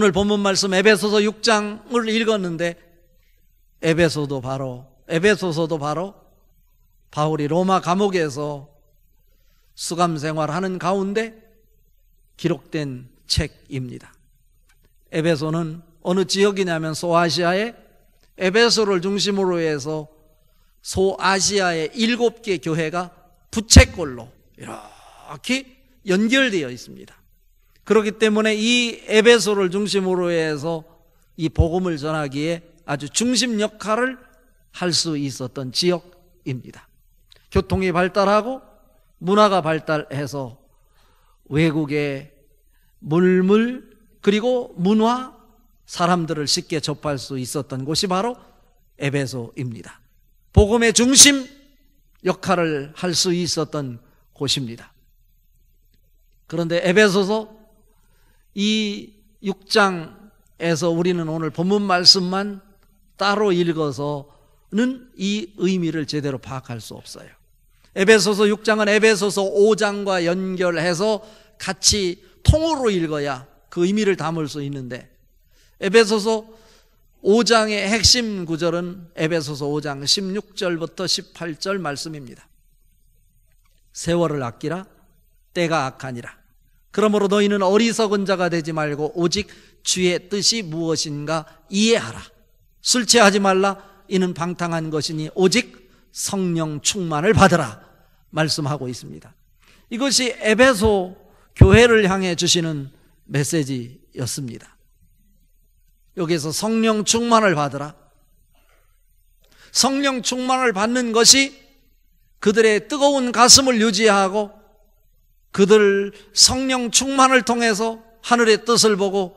오늘 본문 말씀 에베소서 6장을 읽었는데 에베소서도 바로 바울이 로마 감옥에서 수감 생활하는 가운데 기록된 책입니다. 에베소는 어느 지역이냐면 소아시아의 에베소를 중심으로 해서 소아시아의 7개 교회가 부채꼴로 이렇게 연결되어 있습니다. 그렇기 때문에 이 에베소를 중심으로 해서 이 복음을 전하기에 아주 중심 역할을 할 수 있었던 지역입니다. 교통이 발달하고 문화가 발달해서 외국의 물물 그리고 문화, 사람들을 쉽게 접할 수 있었던 곳이 바로 에베소입니다. 복음의 중심 역할을 할 수 있었던 곳입니다. 그런데 에베소서 이 6장에서 우리는 오늘 본문 말씀만 따로 읽어서는 이 의미를 제대로 파악할 수 없어요. 에베소서 6장은 에베소서 5장과 연결해서 같이 통으로 읽어야 그 의미를 담을 수 있는데 에베소서 5장의 핵심 구절은 에베소서 5장 16절부터 18절 말씀입니다. 세월을 아끼라 때가 악하니라. 그러므로 너희는 어리석은 자가 되지 말고 오직 주의 뜻이 무엇인가 이해하라. 술 취하지 말라. 이는 방탕한 것이니 오직 성령 충만을 받으라 말씀하고 있습니다. 이것이 에베소 교회를 향해 주시는 메시지였습니다. 여기서 성령 충만을 받으라. 성령 충만을 받는 것이 그들의 뜨거운 가슴을 유지하고 그들 성령 충만을 통해서 하늘의 뜻을 보고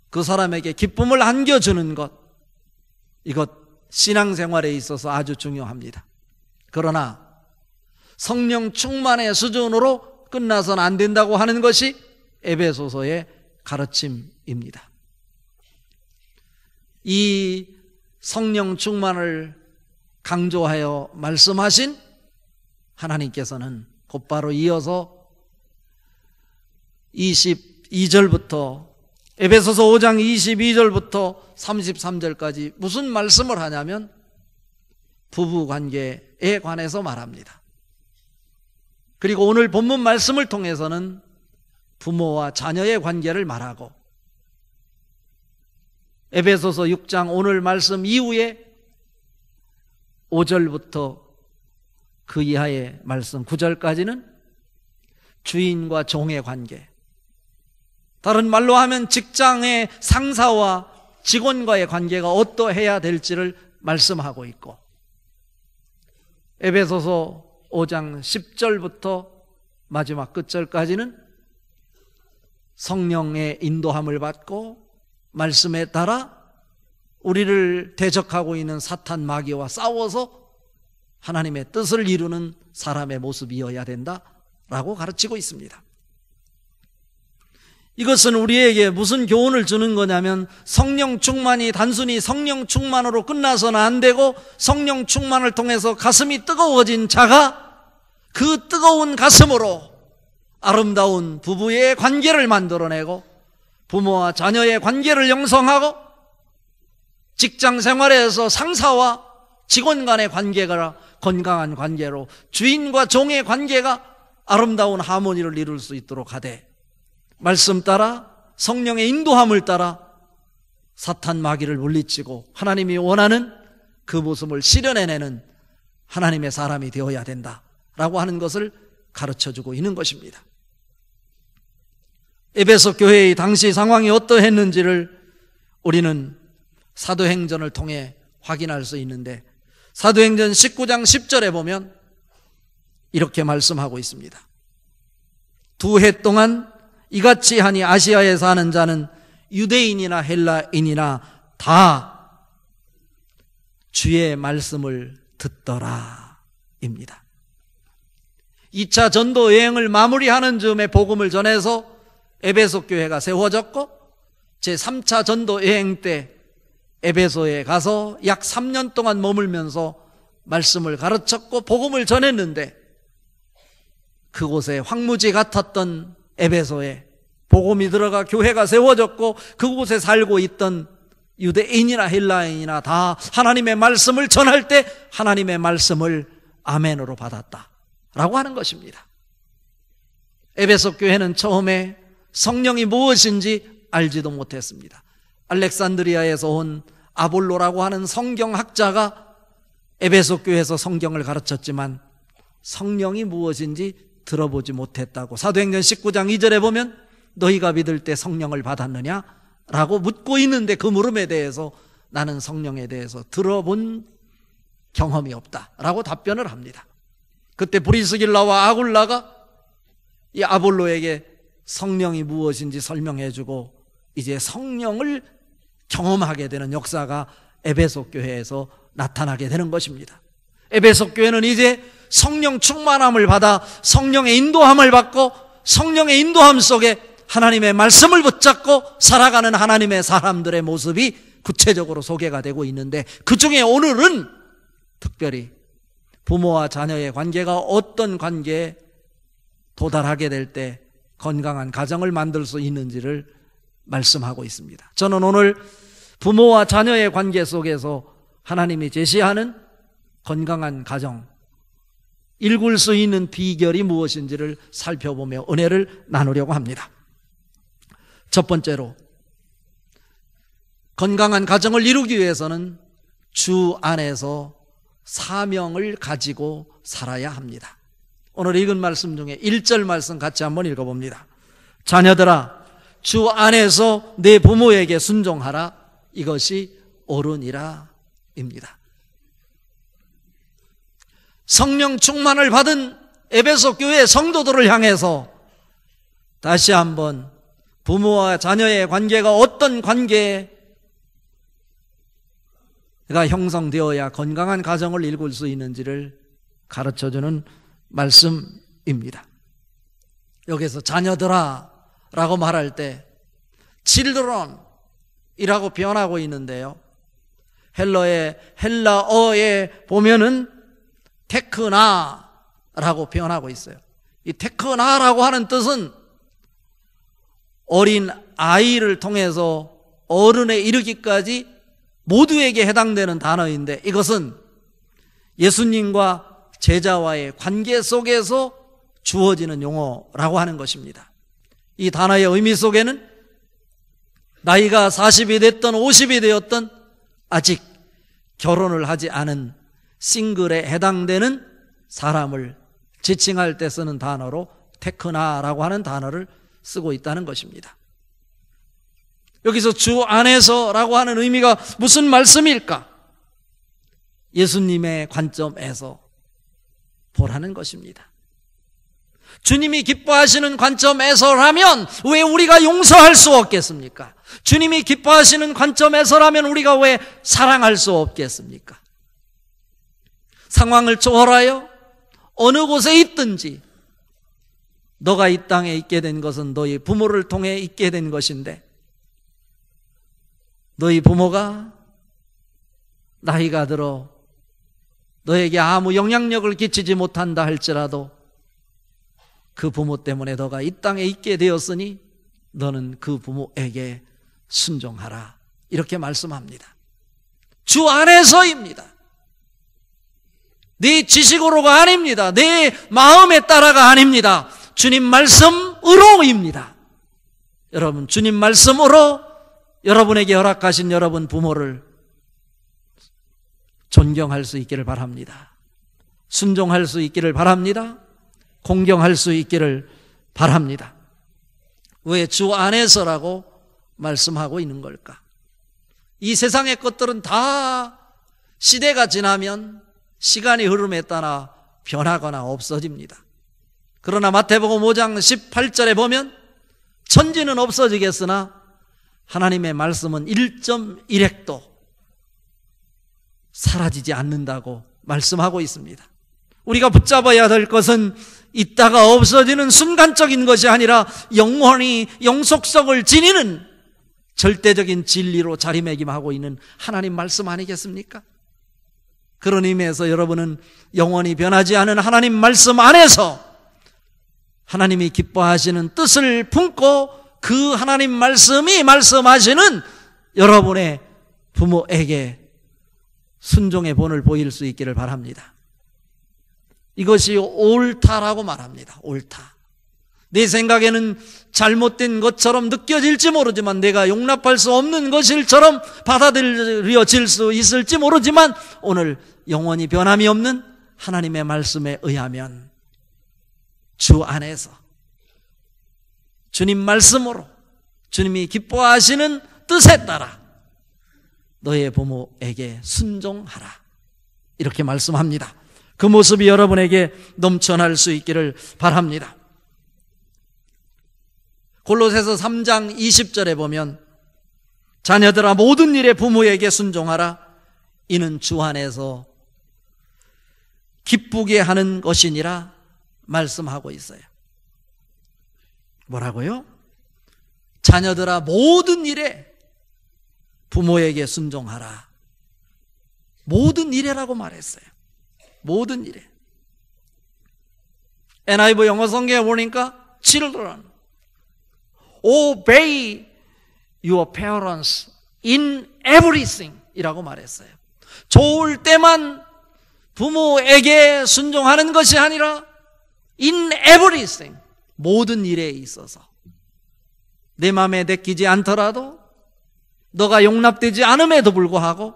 그 사람에게 기쁨을 안겨주는 것, 이것 신앙생활에 있어서 아주 중요합니다. 그러나 성령 충만의 수준으로 끝나서는 안 된다고 하는 것이 에베소서의 가르침입니다. 이 성령 충만을 강조하여 말씀하신 하나님께서는 곧바로 이어서 22절부터 에베소서 5장 22절부터 33절까지 무슨 말씀을 하냐면 부부관계에 관해서 말합니다. 그리고 오늘 본문 말씀을 통해서는 부모와 자녀의 관계를 말하고 에베소서 6장 오늘 말씀 이후에 5절부터 그 이하의 말씀 9절까지는 주인과 종의 관계, 다른 말로 하면 직장의 상사와 직원과의 관계가 어떠해야 될지를 말씀하고 있고 에베소서 5장 10절부터 마지막 끝절까지는 성령의 인도함을 받고 말씀에 따라 우리를 대적하고 있는 사탄 마귀와 싸워서 하나님의 뜻을 이루는 사람의 모습이어야 된다라고 가르치고 있습니다. 이것은 우리에게 무슨 교훈을 주는 거냐면 성령 충만이 단순히 성령 충만으로 끝나서는 안 되고 성령 충만을 통해서 가슴이 뜨거워진 자가 그 뜨거운 가슴으로 아름다운 부부의 관계를 만들어내고 부모와 자녀의 관계를 형성하고 직장 생활에서 상사와 직원 간의 관계가 건강한 관계로 주인과 종의 관계가 아름다운 하모니를 이룰 수 있도록 하되 말씀 따라 성령의 인도함을 따라 사탄 마귀를 물리치고 하나님이 원하는 그 모습을 실현해내는 하나님의 사람이 되어야 된다라고 하는 것을 가르쳐주고 있는 것입니다. 에베소 교회의 당시 상황이 어떠했는지를 우리는 사도행전을 통해 확인할 수 있는데 사도행전 19장 10절에 보면 이렇게 말씀하고 있습니다. 2해 동안 이같이 하니 아시아에 사는 자는 유대인이나 헬라인이나 다 주의 말씀을 듣더라 입니다. 2차 전도 여행을 마무리하는 즈음에 복음을 전해서 에베소 교회가 세워졌고 제3차 전도 여행 때 에베소에 가서 약 3년 동안 머물면서 말씀을 가르쳤고 복음을 전했는데 그곳에 황무지 같았던 에베소에 복음이 들어가 교회가 세워졌고 그곳에 살고 있던 유대인이나 헬라인이나 다 하나님의 말씀을 전할 때 하나님의 말씀을 아멘으로 받았다라고 하는 것입니다. 에베소 교회는 처음에 성령이 무엇인지 알지도 못했습니다. 알렉산드리아에서 온 아볼로라고 하는 성경학자가 에베소 교회에서 성경을 가르쳤지만 성령이 무엇인지 들어보지 못했다고 사도행전 19장 2절에 보면 너희가 믿을 때 성령을 받았느냐? 라고 묻고 있는데 그 물음에 대해서 나는 성령에 대해서 들어본 경험이 없다 라고 답변을 합니다. 그때 브리스길라와 아굴라가 이 아볼로에게 성령이 무엇인지 설명해주고 이제 성령을 경험하게 되는 역사가 에베소 교회에서 나타나게 되는 것입니다. 에베소 교회는 이제 성령 충만함을 받아 성령의 인도함을 받고 성령의 인도함 속에 하나님의 말씀을 붙잡고 살아가는 하나님의 사람들의 모습이 구체적으로 소개가 되고 있는데 그 중에 오늘은 특별히 부모와 자녀의 관계가 어떤 관계에 도달하게 될 때 건강한 가정을 만들 수 있는지를 말씀하고 있습니다. 저는 오늘 부모와 자녀의 관계 속에서 하나님이 제시하는 건강한 가정, 일굴 수 있는 비결이 무엇인지를 살펴보며 은혜를 나누려고 합니다. 첫 번째로 건강한 가정을 이루기 위해서는 주 안에서 사명을 가지고 살아야 합니다. 오늘 읽은 말씀 중에 1절 말씀 같이 한번 읽어봅니다. 자녀들아 주 안에서 내 부모에게 순종하라 이것이 옳으니라 입니다. 성령 충만을 받은 에베소 교회 성도들을 향해서 다시 한번 부모와 자녀의 관계가 어떤 관계가 형성되어야 건강한 가정을 이룰 수 있는지를 가르쳐주는 말씀입니다. 여기서 자녀들아 라고 말할 때 children이라고 표현하고 있는데요, 헬라어에 보면은 테크나라고 표현하고 있어요. 이 테크나라고 하는 뜻은 어린 아이를 통해서 어른에 이르기까지 모두에게 해당되는 단어인데 이것은 예수님과 제자와의 관계 속에서 주어지는 용어라고 하는 것입니다. 이 단어의 의미 속에는 나이가 40이 됐던 50이 되었던 아직 결혼을 하지 않은 싱글에 해당되는 사람을 지칭할 때 쓰는 단어로 테크나라고 하는 단어를 쓰고 있다는 것입니다. 여기서 주 안에서라고 하는 의미가 무슨 말씀일까? 예수님의 관점에서 보라는 것입니다. 주님이 기뻐하시는 관점에서라면 왜 우리가 용서할 수 없겠습니까? 주님이 기뻐하시는 관점에서라면 우리가 왜 사랑할 수 없겠습니까? 상황을 초월하여 어느 곳에 있든지 너가 이 땅에 있게 된 것은 너희 부모를 통해 있게 된 것인데 너희 부모가 나이가 들어 너에게 아무 영향력을 끼치지 못한다 할지라도 그 부모 때문에 너가 이 땅에 있게 되었으니 너는 그 부모에게 순종하라 이렇게 말씀합니다. 주 안에서입니다. 네 지식으로가 아닙니다. 내 마음에 따라가 아닙니다. 주님 말씀으로입니다. 여러분 주님 말씀으로 여러분에게 허락하신 여러분 부모를 존경할 수 있기를 바랍니다. 순종할 수 있기를 바랍니다. 공경할 수 있기를 바랍니다. 왜 주 안에서라고 말씀하고 있는 걸까? 이 세상의 것들은 다 시대가 지나면 시간이 흐름에 따라 변하거나 없어집니다. 그러나 마태복음 5장 18절에 보면 천지는 없어지겠으나 하나님의 말씀은 1.1획도 사라지지 않는다고 말씀하고 있습니다. 우리가 붙잡아야 될 것은 있다가 없어지는 순간적인 것이 아니라 영원히 영속성을 지니는 절대적인 진리로 자리매김하고 있는 하나님 말씀 아니겠습니까? 그런 의미에서 여러분은 영원히 변하지 않은 하나님 말씀 안에서 하나님이 기뻐하시는 뜻을 품고 그 하나님 말씀이 말씀하시는 여러분의 부모에게 순종의 본을 보일 수 있기를 바랍니다. 이것이 옳다라고 말합니다. 옳다. 내 생각에는 잘못된 것처럼 느껴질지 모르지만, 내가 용납할 수 없는 것일처럼 받아들여질 수 있을지 모르지만, 오늘 영원히 변함이 없는 하나님의 말씀에 의하면 주 안에서 주님 말씀으로 주님이 기뻐하시는 뜻에 따라 너의 부모에게 순종하라, 이렇게 말씀합니다. 그 모습이 여러분에게 넘쳐날 수 있기를 바랍니다. 골로새서 3장 20절에 보면, 자녀들아 모든 일에 부모에게 순종하라, 이는 주 안에서 기쁘게 하는 것이니라 말씀하고 있어요. 뭐라고요? 자녀들아 모든 일에 부모에게 순종하라. 모든 일에라고 말했어요. 모든 일에. NIV 영어 성경에 보니까 children, obey your parents in everything 이라고 말했어요. 좋을 때만 부모에게 순종하는 것이 아니라 in everything, 모든 일에 있어서. 내 마음에 내키지 않더라도, 너가 용납되지 않음에도 불구하고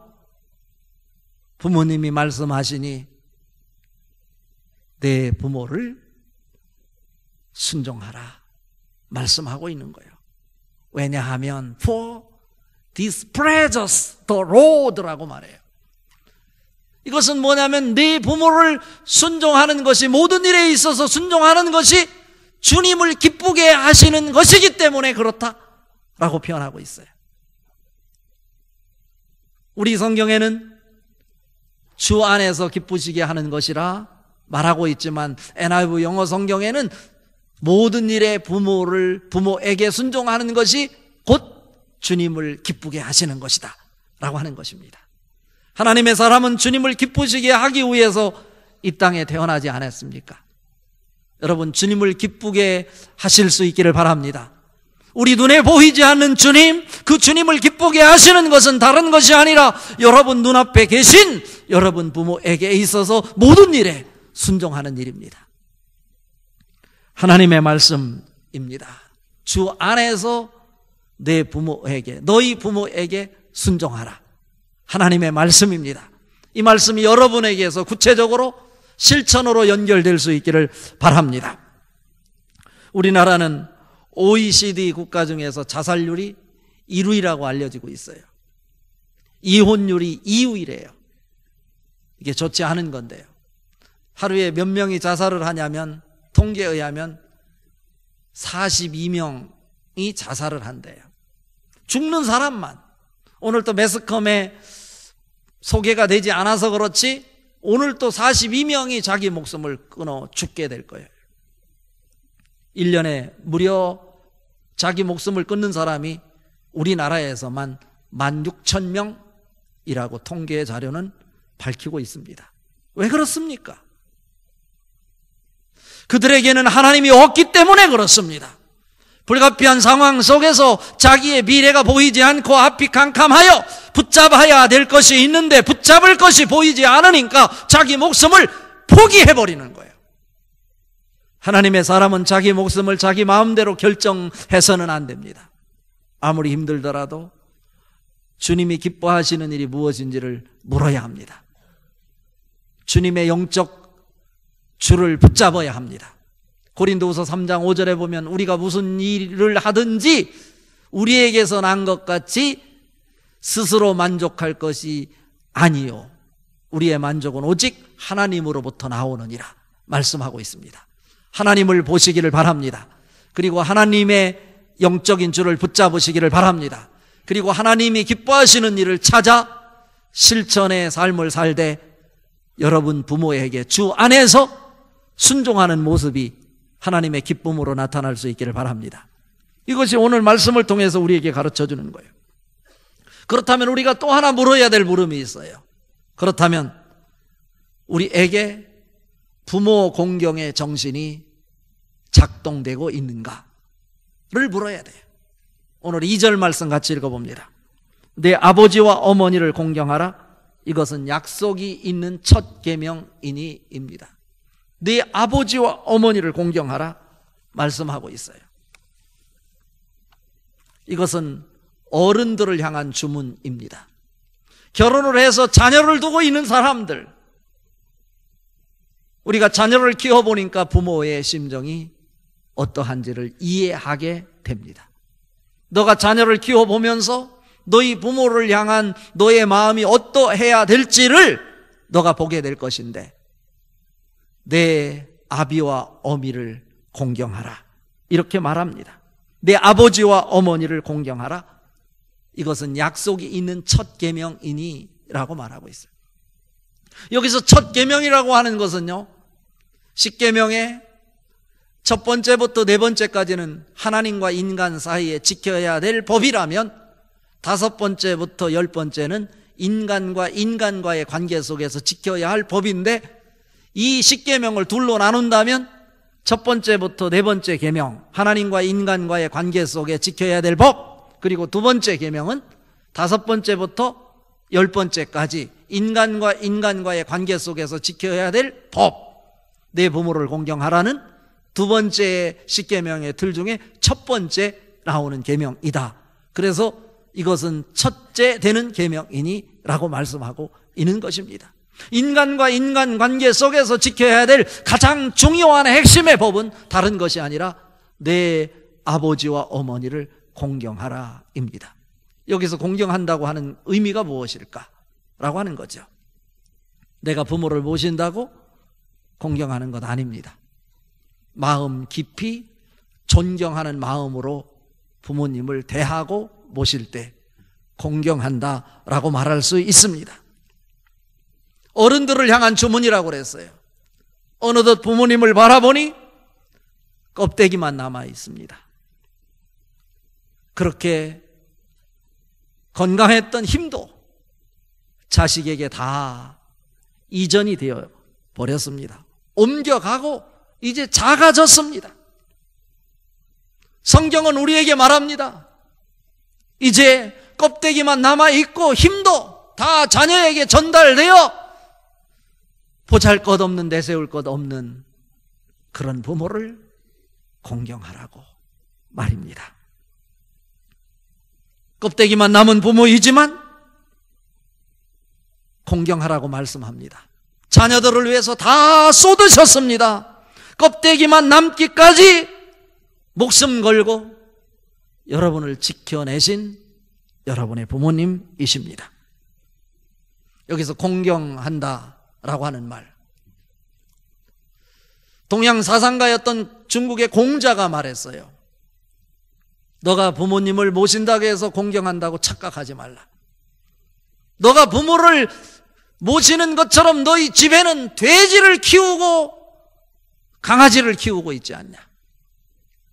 부모님이 말씀하시니 내 부모를 순종하라 말씀하고 있는 거예요. 왜냐하면 for this precious the Lord라고 말해요. 이것은 뭐냐면 네 부모를 순종하는 것이, 모든 일에 있어서 순종하는 것이 주님을 기쁘게 하시는 것이기 때문에 그렇다라고 표현하고 있어요. 우리 성경에는 주 안에서 기쁘시게 하는 것이라 말하고 있지만, NIV 영어 성경에는 모든 일에 부모에게 순종하는 것이 곧 주님을 기쁘게 하시는 것이다 라고 하는 것입니다. 하나님의 사람은 주님을 기쁘시게 하기 위해서 이 땅에 태어나지 않았습니까? 여러분, 주님을 기쁘게 하실 수 있기를 바랍니다. 우리 눈에 보이지 않는 주님, 그 주님을 기쁘게 하시는 것은 다른 것이 아니라 여러분 눈앞에 계신 여러분 부모에게 있어서 모든 일에 순종하는 일입니다. 하나님의 말씀입니다. 주 안에서 내 부모에게, 너희 부모에게 순종하라. 하나님의 말씀입니다. 이 말씀이 여러분에게서 구체적으로 실천으로 연결될 수 있기를 바랍니다. 우리나라는 OECD 국가 중에서 자살률이 1위라고 알려지고 있어요. 이혼율이 2위래요. 이게 좋지 않은 건데요. 하루에 몇 명이 자살을 하냐면, 통계에 의하면 42명이 자살을 한대요. 죽는 사람만. 오늘 또 매스컴에 소개가 되지 않아서 그렇지 오늘 또 42명이 자기 목숨을 끊어 죽게 될 거예요. 1년에 무려 자기 목숨을 끊는 사람이 우리나라에서만 16,000명이라고 통계 자료는 밝히고 있습니다. 왜 그렇습니까? 그들에게는 하나님이 없기 때문에 그렇습니다. 불가피한 상황 속에서 자기의 미래가 보이지 않고 앞이 캄캄하여 붙잡아야 될 것이 있는데 붙잡을 것이 보이지 않으니까 자기 목숨을 포기해버리는 거예요. 하나님의 사람은 자기 목숨을 자기 마음대로 결정해서는 안 됩니다. 아무리 힘들더라도 주님이 기뻐하시는 일이 무엇인지를 물어야 합니다. 주님의 영적 줄을 붙잡아야 합니다. 고린도후서 3장 5절에 보면 우리가 무슨 일을 하든지 우리에게서 난 것 같이 스스로 만족할 것이 아니요 우리의 만족은 오직 하나님으로부터 나오느니라 말씀하고 있습니다. 하나님을 보시기를 바랍니다. 그리고 하나님의 영적인 줄을 붙잡으시기를 바랍니다. 그리고 하나님이 기뻐하시는 일을 찾아 실천의 삶을 살되 여러분 부모에게 주 안에서 순종하는 모습이 하나님의 기쁨으로 나타날 수 있기를 바랍니다. 이것이 오늘 말씀을 통해서 우리에게 가르쳐 주는 거예요. 그렇다면 우리가 또 하나 물어야 될 물음이 있어요. 그렇다면 우리에게 부모 공경의 정신이 작동되고 있는가를 물어야 돼요. 오늘 2절 말씀 같이 읽어봅니다. 내 아버지와 어머니를 공경하라. 이것은 약속이 있는 첫 계명이니입니다. 네 아버지와 어머니를 공경하라 말씀하고 있어요. 이것은 어른들을 향한 주문입니다. 결혼을 해서 자녀를 두고 있는 사람들, 우리가 자녀를 키워보니까 부모의 심정이 어떠한지를 이해하게 됩니다. 너가 자녀를 키워보면서 너희 부모를 향한 너의 마음이 어떠해야 될지를 너가 보게 될 것인데, 내 아비와 어미를 공경하라 이렇게 말합니다. 내 아버지와 어머니를 공경하라. 이것은 약속이 있는 첫 계명이니 라고 말하고 있어요. 여기서 첫 계명이라고 하는 것은요, 10계명의 첫 번째부터 네 번째까지는 하나님과 인간 사이에 지켜야 될 법이라면, 다섯 번째부터 열 번째는 인간과 인간과의 관계 속에서 지켜야 할 법인데, 이 10계명을 둘로 나눈다면 첫 번째부터 네 번째 계명, 하나님과 인간과의 관계 속에 지켜야 될 법, 그리고 두 번째 계명은 다섯 번째부터 열 번째까지 인간과 인간과의 관계 속에서 지켜야 될 법, 내 부모를 공경하라는 두 번째 10계명의 틀 중에 첫 번째 나오는 계명이다. 그래서 이것은 첫째 되는 계명이니 라고 말씀하고 있는 것입니다. 인간과 인간 관계 속에서 지켜야 될 가장 중요한 핵심의 법은 다른 것이 아니라 내 아버지와 어머니를 공경하라 입니다. 여기서 공경한다고 하는 의미가 무엇일까? 라고 하는 거죠. 내가 부모를 모신다고 공경하는 것 아닙니다. 마음 깊이 존경하는 마음으로 부모님을 대하고 모실 때 공경한다라고 말할 수 있습니다. 어른들을 향한 주문이라고 그랬어요. 어느덧 부모님을 바라보니 껍데기만 남아 있습니다. 그렇게 건강했던 힘도 자식에게 다 이전이 되어 버렸습니다. 옮겨가고 이제 작아졌습니다. 성경은 우리에게 말합니다. 이제 껍데기만 남아있고 힘도 다 자녀에게 전달되어 보잘것없는, 내세울 것 없는 그런 부모를 공경하라고 말입니다. 껍데기만 남은 부모이지만 공경하라고 말씀합니다. 자녀들을 위해서 다 쏟으셨습니다. 껍데기만 남기까지 목숨 걸고 여러분을 지켜내신 여러분의 부모님이십니다. 여기서 공경한다라고 하는 말, 동양 사상가였던 중국의 공자가 말했어요. 너가 부모님을 모신다고 해서 공경한다고 착각하지 말라. 너가 부모를 모시는 것처럼 너희 집에는 돼지를 키우고 강아지를 키우고 있지 않냐.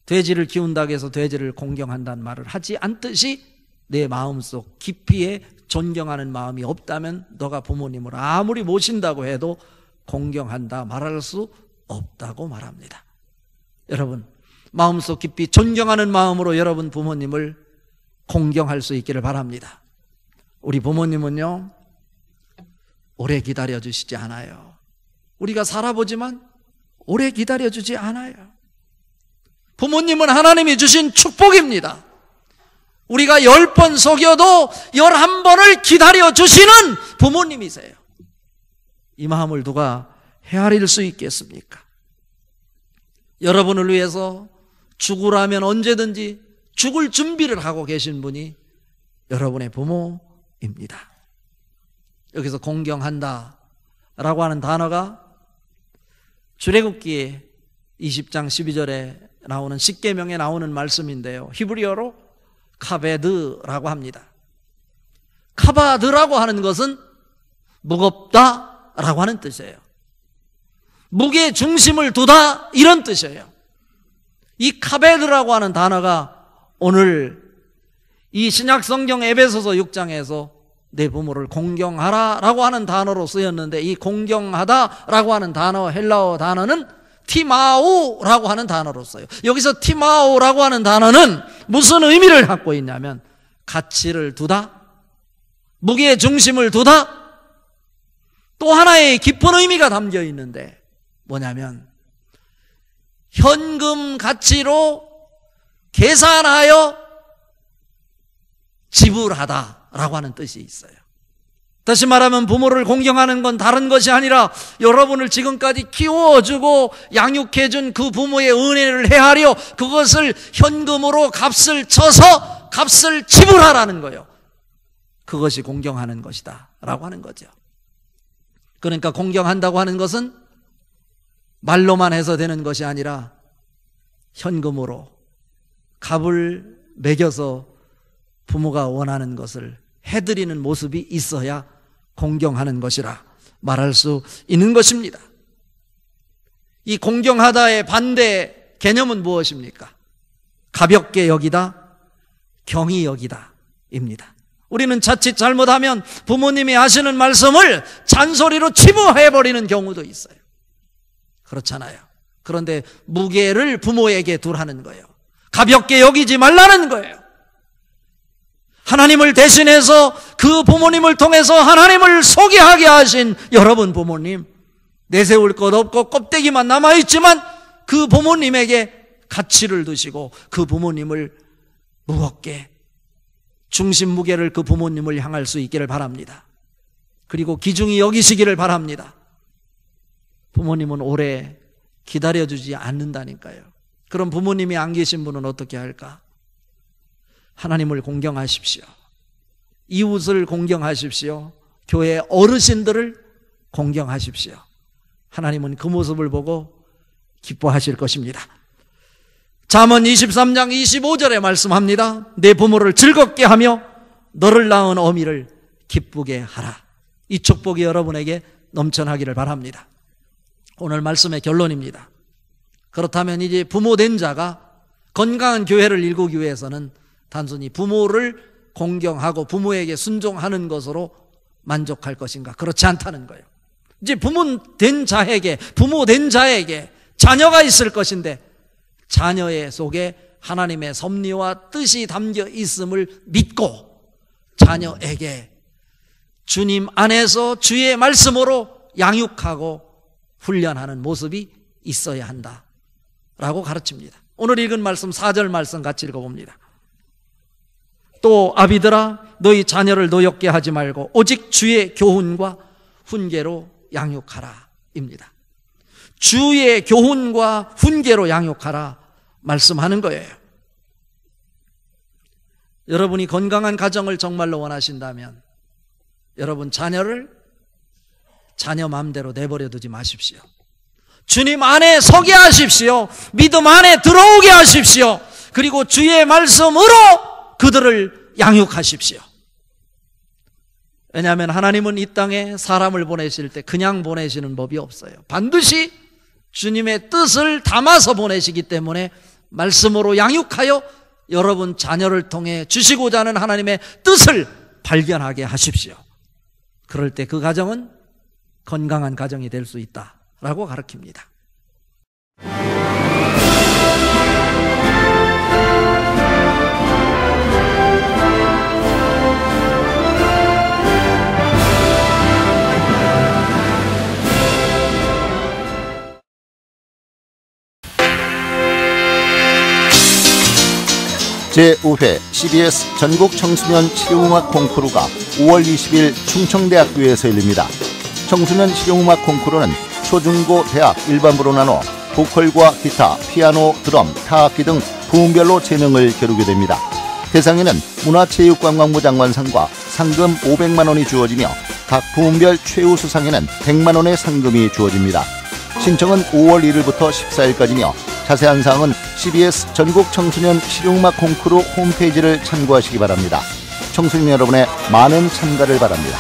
돼지를 키운다고 해서 돼지를 공경한다는 말을 하지 않듯이 내 마음속 깊이에 존경하는 마음이 없다면 너가 부모님을 아무리 모신다고 해도 공경한다 말할 수 없다고 말합니다. 여러분, 마음속 깊이 존경하는 마음으로 여러분 부모님을 공경할 수 있기를 바랍니다. 우리 부모님은요, 오래 기다려주시지 않아요. 우리가 살아보지만 오래 기다려주지 않아요. 부모님은 하나님이 주신 축복입니다. 우리가 10번 속여도 11번을 기다려주시는 부모님이세요. 이 마음을 누가 헤아릴 수 있겠습니까? 여러분을 위해서 죽으라면 언제든지 죽을 준비를 하고 계신 분이 여러분의 부모입니다. 여기서 공경한다 라고 하는 단어가 출애굽기 20장 12절에 나오는 10계명에 나오는 말씀인데요, 히브리어로 카베드라고 합니다. 카바드라고 하는 것은 무겁다라고 하는 뜻이에요. 무게 중심을 두다 이런 뜻이에요. 이 카베드라고 하는 단어가 오늘 이 신약 성경 에베소서 6장에서 내 부모를 공경하라 라고 하는 단어로 쓰였는데, 이 공경하다 라고 하는 단어, 헬라어 단어는 티마오라고 하는 단어로 써요. 여기서 티마오라고 하는 단어는 무슨 의미를 갖고 있냐면 가치를 두다, 무게의 중심을 두다, 또 하나의 깊은 의미가 담겨 있는데 뭐냐면 현금 가치로 계산하여 지불하다라고 하는 뜻이 있어요. 다시 말하면 부모를 공경하는 건 다른 것이 아니라 여러분을 지금까지 키워주고 양육해준 그 부모의 은혜를 헤아려 그것을 현금으로 값을 쳐서 값을 지불하라는 거예요. 그것이 공경하는 것이다 라고 하는 거죠. 그러니까 공경한다고 하는 것은 말로만 해서 되는 것이 아니라 현금으로 값을 매겨서 부모가 원하는 것을 해드리는 모습이 있어야 공경하는 것이라 말할 수 있는 것입니다. 이 공경하다의 반대 개념은 무엇입니까? 가볍게 여기다, 경히 여기다 입니다. 우리는 자칫 잘못하면 부모님이 하시는 말씀을 잔소리로 치부해버리는 경우도 있어요. 그렇잖아요. 그런데 무게를 부모에게 두라는 거예요. 가볍게 여기지 말라는 거예요. 하나님을 대신해서 그 부모님을 통해서 하나님을 소개하게 하신 여러분 부모님, 내세울 것 없고 껍데기만 남아있지만 그 부모님에게 가치를 두시고 그 부모님을 무겁게 중심 무게를 그 부모님을 향할 수 있기를 바랍니다. 그리고 귀중히 여기시기를 바랍니다. 부모님은 오래 기다려주지 않는다니까요. 그럼 부모님이 안 계신 분은 어떻게 할까? 하나님을 공경하십시오. 이웃을 공경하십시오. 교회 어르신들을 공경하십시오. 하나님은 그 모습을 보고 기뻐하실 것입니다. 잠언 23장 25절에 말씀합니다. 내 부모를 즐겁게 하며 너를 낳은 어미를 기쁘게 하라. 이 축복이 여러분에게 넘쳐나기를 바랍니다. 오늘 말씀의 결론입니다. 그렇다면 이제 부모된 자가 건강한 교회를 일구기 위해서는 단순히 부모를 공경하고 부모에게 순종하는 것으로 만족할 것인가? 그렇지 않다는 거예요. 이제 부모된 자에게 자녀가 있을 것인데 자녀의 속에 하나님의 섭리와 뜻이 담겨 있음을 믿고 자녀에게 주님 안에서 주의 말씀으로 양육하고 훈련하는 모습이 있어야 한다라고 가르칩니다. 오늘 읽은 말씀 4절 말씀 같이 읽어봅니다. 또 아비들아 너희 자녀를 노엽게 하지 말고 오직 주의 교훈과 훈계로 양육하라 입니다. 주의 교훈과 훈계로 양육하라 말씀하는 거예요. 여러분이 건강한 가정을 정말로 원하신다면 여러분 자녀를 자녀 마음대로 내버려 두지 마십시오. 주님 안에 서게 하십시오. 믿음 안에 들어오게 하십시오. 그리고 주의 말씀으로 그들을 양육하십시오. 왜냐하면 하나님은 이 땅에 사람을 보내실 때 그냥 보내시는 법이 없어요. 반드시 주님의 뜻을 담아서 보내시기 때문에 말씀으로 양육하여 여러분 자녀를 통해 주시고자 하는 하나님의 뜻을 발견하게 하십시오. 그럴 때 그 가정은 건강한 가정이 될 수 있다라고 가르칩니다. 제5회 CBS 전국 청소년 실용음악 콩쿠르가 5월 20일 충청대학교에서 열립니다. 청소년 실용음악 콩쿠르는 초중고 대학 일반부로 나눠 보컬과 기타, 피아노, 드럼, 타악기 등 부문별로 재능을 겨루게 됩니다. 대상에는 문화체육관광부 장관상과 상금 500만 원이 주어지며 각 부문별 최우수상에는 100만 원의 상금이 주어집니다. 신청은 5월 1일부터 14일까지며 자세한 사항은 CBS 전국 청소년 실용음악 콩쿠르 홈페이지를 참고하시기 바랍니다. 청소년 여러분의 많은 참가를 바랍니다.